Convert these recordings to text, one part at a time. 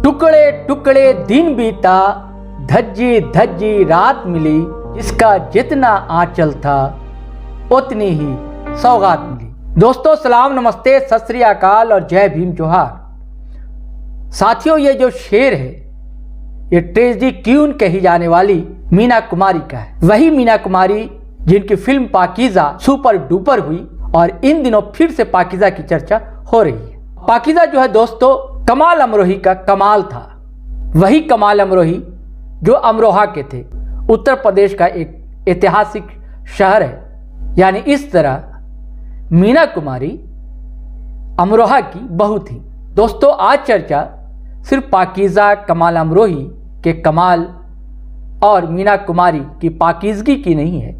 टुकड़े टुकड़े दिन बीता, धज्जी धज्जी रात मिली, जिसका जितना आंचल था उतनी ही सौगात मिली। दोस्तों सलाम, नमस्ते, सत श्री अकाल और जय भीम जोहार। साथियों, ये जो शेर है ये ट्रेजेडी क्वीन कही जाने वाली मीना कुमारी का है। वही मीना कुमारी जिनकी फिल्म पाकीज़ा सुपर डुपर हुई और इन दिनों फिर से पाकीज़ा की चर्चा हो रही है। पाकीज़ा जो है दोस्तों कमाल अमरोही का कमाल था। वही कमाल अमरोही जो अमरोहा के थे, उत्तर प्रदेश का एक ऐतिहासिक शहर है। यानी इस तरह मीना कुमारी अमरोहा की बहू थी। दोस्तों आज चर्चा सिर्फ पाकीज़ा, कमाल अमरोही के कमाल और मीना कुमारी की पाकीज़गी की नहीं है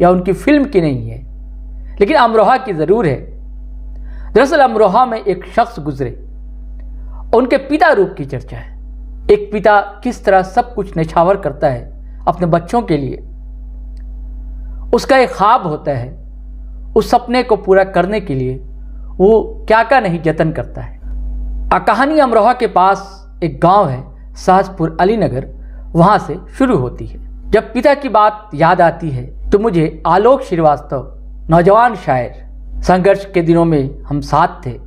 या उनकी फिल्म की नहीं है, लेकिन अमरोहा की ज़रूर है। दरअसल अमरोहा में एक शख्स गुजरे, उनके पिता रूप की चर्चा है। एक पिता किस तरह सब कुछ निछावर करता है अपने बच्चों के लिए। उसका एक ख्वाब होता है, उस सपने को पूरा करने के लिए वो क्या क्या नहीं जतन करता है। कहानी अमरोहा के पास एक गांव है सहजपुर अलीनगर, वहां से शुरू होती है। जब पिता की बात याद आती है तो मुझे आलोक श्रीवास्तव, नौजवान शायर, संघर्ष के दिनों में हम साथ थे,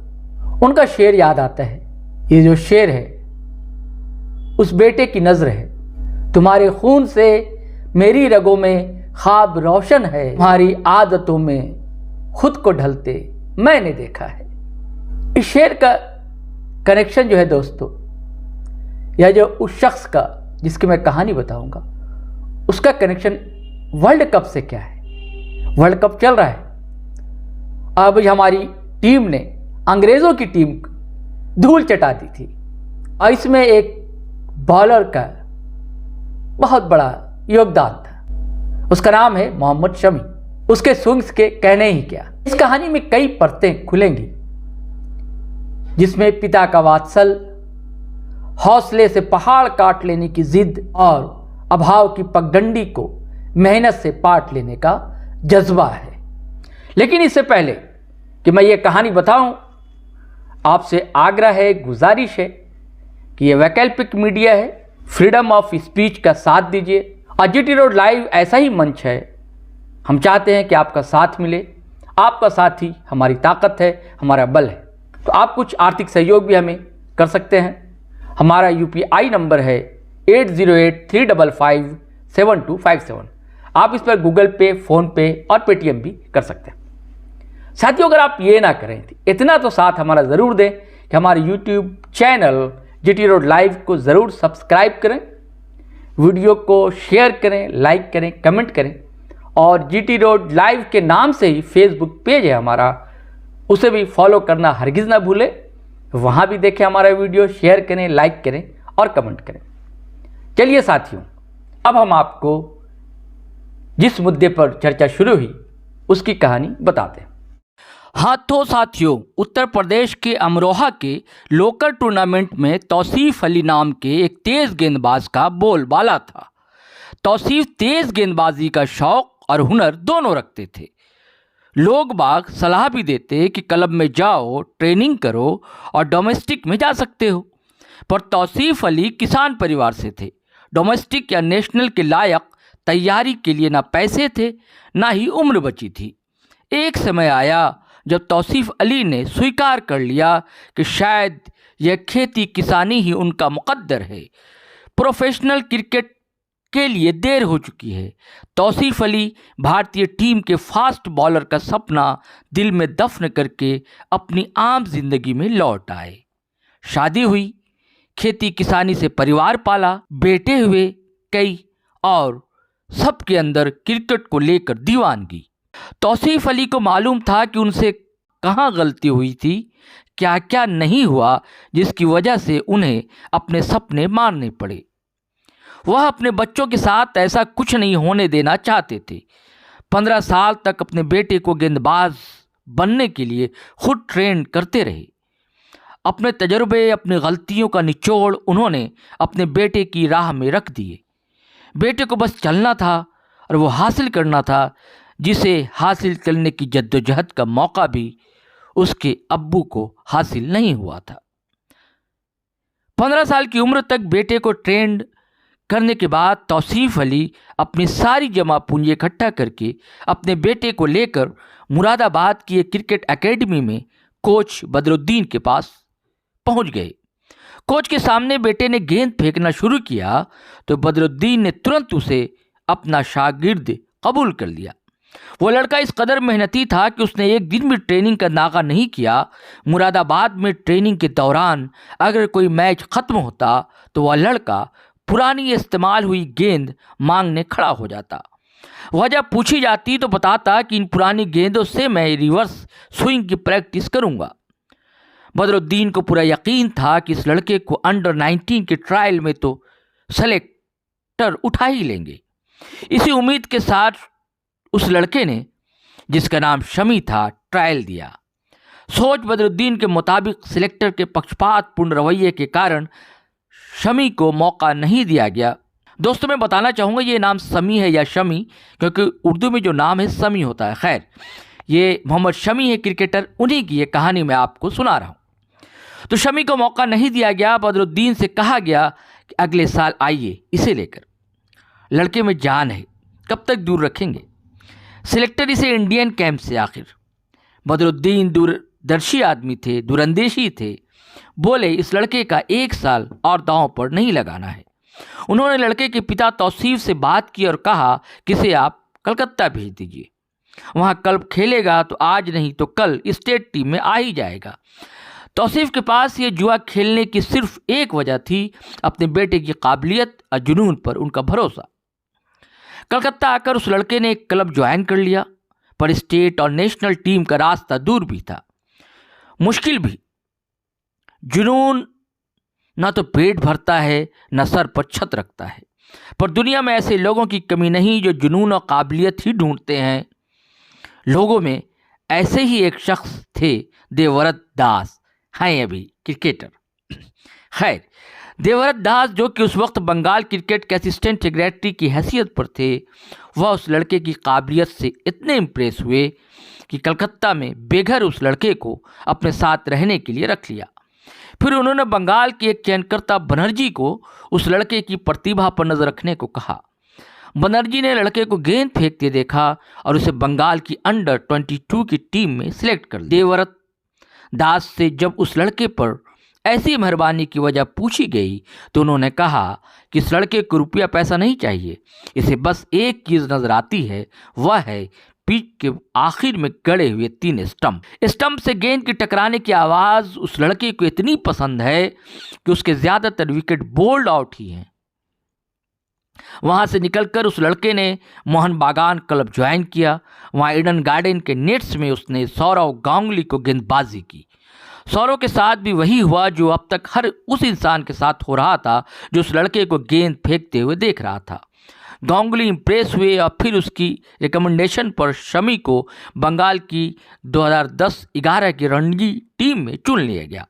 उनका शेर याद आता है। ये जो शेर है उस बेटे की नज़र है, तुम्हारे खून से मेरी रगों में ख्वाब रोशन है, तुम्हारी आदतों में खुद को ढलते मैंने देखा है। इस शेर का कनेक्शन जो है दोस्तों, या जो उस शख्स का जिसकी मैं कहानी बताऊंगा, उसका कनेक्शन वर्ल्ड कप से क्या है। वर्ल्ड कप चल रहा है, अब हमारी टीम ने अंग्रेज़ों की टीम को धूल चटा दी थी और इसमें एक बॉलर का बहुत बड़ा योगदान था। उसका नाम है मोहम्मद शमी। उसके स्विंग्स के कहने ही क्या। इस कहानी में कई परतें खुलेंगी, जिसमें पिता का वात्सल, हौसले से पहाड़ काट लेने की जिद और अभाव की पगडंडी को मेहनत से पाट लेने का जज्बा है। लेकिन इससे पहले कि मैं ये कहानी बताऊं, आपसे आग्रह है, गुजारिश है कि ये वैकल्पिक मीडिया है, फ्रीडम ऑफ स्पीच का साथ दीजिए। और जीटी रोड लाइव ऐसा ही मंच है, हम चाहते हैं कि आपका साथ मिले। आपका साथ ही हमारी ताकत है, हमारा बल है। तो आप कुछ आर्थिक सहयोग भी हमें कर सकते हैं। हमारा UPI नंबर है 8083557257। आप इस पर गूगल पे, फ़ोन पे और पेटीएम भी कर सकते हैं। साथियों, अगर आप ये ना करें तो इतना तो साथ हमारा ज़रूर दें कि हमारे YouTube channel GT road live को ज़रूर सब्सक्राइब करें, वीडियो को शेयर करें, लाइक करें, कमेंट करें। और जीटी रोड लाइव के नाम से ही फेसबुक पेज है हमारा, उसे भी फॉलो करना हरगिज़ ना भूलें। वहाँ भी देखें हमारा वीडियो, शेयर करें, लाइक करें और कमेंट करें। चलिए साथियों, अब हम आपको जिस मुद्दे पर चर्चा शुरू हुई उसकी कहानी बताते हैं। हाँ तो साथियों, उत्तर प्रदेश के अमरोहा के लोकल टूर्नामेंट में तौसीफ अली नाम के एक तेज़ गेंदबाज का बोलबाला था। तौसीफ तेज़ गेंदबाजी का शौक़ और हुनर दोनों रखते थे। लोग बाग सलाह भी देते कि क्लब में जाओ, ट्रेनिंग करो और डोमेस्टिक में जा सकते हो। पर तौसीफ अली किसान परिवार से थे। डोमेस्टिक या नेशनल के लायक तैयारी के लिए ना पैसे थे, ना ही उम्र बची थी। एक समय आया जब तौसीफ अली ने स्वीकार कर लिया कि शायद यह खेती किसानी ही उनका मुकद्दर है। प्रोफेशनल क्रिकेट के लिए देर हो चुकी है। तौसीफ अली भारतीय टीम के फास्ट बॉलर का सपना दिल में दफन करके अपनी आम जिंदगी में लौट आए। शादी हुई, खेती किसानी से परिवार पाला, बेटे हुए कई, और सबके अंदर क्रिकेट को लेकर दीवानगी। तौसीफ अली को मालूम था कि उनसे कहाँ गलती हुई थी, क्या क्या नहीं हुआ जिसकी वजह से उन्हें अपने सपने मारने पड़े। वह अपने बच्चों के साथ ऐसा कुछ नहीं होने देना चाहते थे। 15 साल तक अपने बेटे को गेंदबाज बनने के लिए खुद ट्रेन करते रहे। अपने तजुर्बे, अपनी गलतियों का निचोड़ उन्होंने अपने बेटे की राह में रख दिए। बेटे को बस चलना था और वो हासिल करना था, जिसे हासिल करने की जद्दोजहद का मौका भी उसके अब्बू को हासिल नहीं हुआ था। 15 साल की उम्र तक बेटे को ट्रेंड करने के बाद तौसीफ अली अपनी सारी जमा पूंजी इकट्ठा करके अपने बेटे को लेकर मुरादाबाद की एक क्रिकेट एकेडमी में कोच बदरुद्दीन के पास पहुंच गए। कोच के सामने बेटे ने गेंद फेंकना शुरू किया तो बदरुद्दीन ने तुरंत उसे अपना शागिर्द कबूल कर लिया। वो लड़का इस कदर मेहनती था कि उसने एक दिन भी ट्रेनिंग का नागा नहीं किया। मुरादाबाद में ट्रेनिंग के दौरान अगर कोई मैच ख़त्म होता तो वह लड़का पुरानी इस्तेमाल हुई गेंद मांगने खड़ा हो जाता। वजह पूछी जाती तो बताता कि इन पुरानी गेंदों से मैं रिवर्स स्विंग की प्रैक्टिस करूंगा। बदरुद्दीन को पूरा यकीन था कि इस लड़के को अंडर 19 के ट्रायल में तो सेलेक्टर उठा ही लेंगे। इसी उम्मीद के साथ उस लड़के ने, जिसका नाम शमी था, ट्रायल दिया। सोच बदरुद्दीन के मुताबिक सिलेक्टर के पक्षपातपूर्ण रवैये के कारण शमी को मौका नहीं दिया गया। दोस्तों, मैं बताना चाहूँगा ये नाम समी है या शमी, क्योंकि उर्दू में जो नाम है समी होता है। खैर, ये मोहम्मद शमी है क्रिकेटर, उन्हीं की ये कहानी मैं आपको सुना रहा हूँ। तो शमी को मौका नहीं दिया गया। बदरुद्दीन से कहा गया कि अगले साल आइए, इसे लेकर लड़के में जान है, कब तक दूर रखेंगे। सिलेक्टर इसे इंडियन कैंप से, आखिर बदरुद्दीन दूरदर्शी आदमी थे, दूरंदेशी थे, बोले इस लड़के का 1 साल और दांव पर नहीं लगाना है। उन्होंने लड़के के पिता तौसीफ से बात की और कहा कि इसे आप कलकत्ता भेज दीजिए, वहाँ कल खेलेगा तो आज नहीं तो कल स्टेट टीम में आ ही जाएगा। तौसीफ के पास ये जुआ खेलने की सिर्फ एक वजह थी, अपने बेटे की काबिलियत और जुनून पर उनका भरोसा। कलकत्ता आकर उस लड़के ने एक क्लब ज्वाइन कर लिया, पर स्टेट और नेशनल टीम का रास्ता दूर भी था, मुश्किल भी। जुनून ना तो पेट भरता है न सर पर छत रखता है, पर दुनिया में ऐसे लोगों की कमी नहीं जो जुनून और काबिलियत ही ढूंढते हैं। लोगों में ऐसे ही एक शख्स थे, देवव्रत दास, हैं अभी क्रिकेटर। खैर, देवव्रत दास जो कि उस वक्त बंगाल क्रिकेट के असिस्टेंट सेक्रेटरी की हैसियत पर थे, वह उस लड़के की काबिलियत से इतने इम्प्रेस हुए कि कलकत्ता में बेघर उस लड़के को अपने साथ रहने के लिए रख लिया। फिर उन्होंने बंगाल के एक चयनकर्ता बनर्जी को उस लड़के की प्रतिभा पर नजर रखने को कहा। बनर्जी ने लड़के को गेंद फेंकते देखा और उसे बंगाल की अंडर 22 की टीम में सिलेक्ट कर लिया। देवव्रत दास से जब उस लड़के पर ऐसी मेहरबानी की वजह पूछी गई तो उन्होंने कहा कि इस लड़के को रुपया पैसा नहीं चाहिए, इसे बस एक चीज़ नजर आती है, वह है पिच के आखिर में गड़े हुए 3 स्टंप से गेंद की टकराने की आवाज़ उस लड़के को इतनी पसंद है कि उसके ज़्यादातर विकेट बोल्ड आउट ही हैं। वहाँ से निकलकर उस लड़के ने मोहन बागान क्लब ज्वाइन किया। वहाँ ईडन गार्डन के नेट्स में उसने सौरव गांगुली को गेंदबाजी की। सौरव के साथ भी वही हुआ जो अब तक हर उस इंसान के साथ हो रहा था जो उस लड़के को गेंद फेंकते हुए देख रहा था। गांगुली इंप्रेस हुए और फिर उसकी रिकमेंडेशन पर शमी को बंगाल की 2010-11 की रणजी टीम में चुन लिया गया।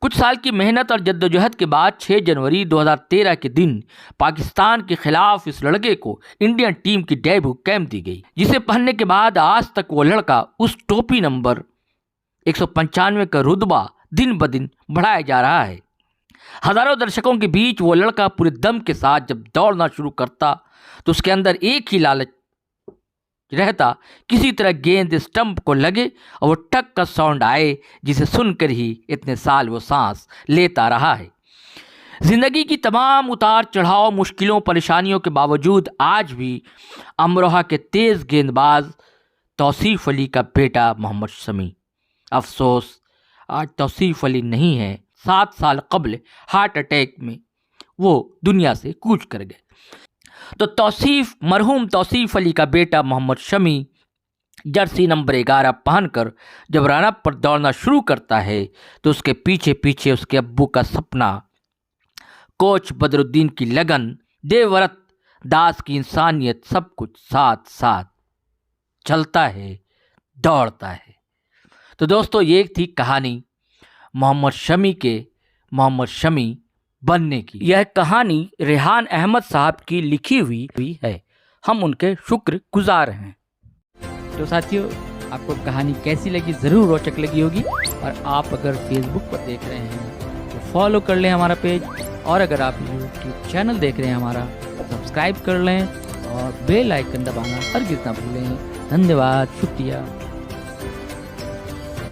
कुछ साल की मेहनत और जद्दोजहद के बाद 6 जनवरी 2013 के दिन पाकिस्तान के खिलाफ इस लड़के को इंडियन टीम की डेब्यू कैप दी गई, जिसे पहनने के बाद आज तक वो लड़का उस टोपी नंबर 195 का रुतबा दिन ब दिन बढ़ाया जा रहा है। हजारों दर्शकों के बीच वो लड़का पूरे दम के साथ जब दौड़ना शुरू करता तो उसके अंदर एक ही लालच रहता, किसी तरह गेंद स्टंप को लगे और वो टक का साउंड आए, जिसे सुनकर ही इतने साल वो सांस लेता रहा है। जिंदगी की तमाम उतार चढ़ाव, मुश्किलों, परेशानियों के बावजूद आज भी अमरोहा के तेज गेंदबाज तौसीफ अली का बेटा मोहम्मद शमी, अफसोस आज तौसीफ अली नहीं है। 7 साल कबल हार्ट अटैक में वो दुनिया से कूच कर गए। तो मरहूम तौसीफ अली का बेटा मोहम्मद शमी जर्सी नंबर 11 पहनकर जब रनअप पर दौड़ना शुरू करता है तो उसके पीछे पीछे उसके अब्बू का सपना, कोच बदरुद्दीन की लगन, देवव्रत दास की इंसानियत, सब कुछ साथ साथ चलता है, दौड़ता है। तो दोस्तों, ये थी कहानी मोहम्मद शमी के मोहम्मद शमी बनने की। यह कहानी रेहान अहमद साहब की लिखी हुई है, हम उनके शुक्रगुजार हैं। तो साथियों, आपको कहानी कैसी लगी? ज़रूर रोचक लगी होगी। और आप अगर फेसबुक पर देख रहे हैं तो फॉलो कर लें हमारा पेज, और अगर आप यूट्यूब चैनल देख रहे हैं हमारा, सब्सक्राइब कर लें और बेल आइकन दबाना हरगिज़ ना भूलें। धन्यवाद, शुक्रिया।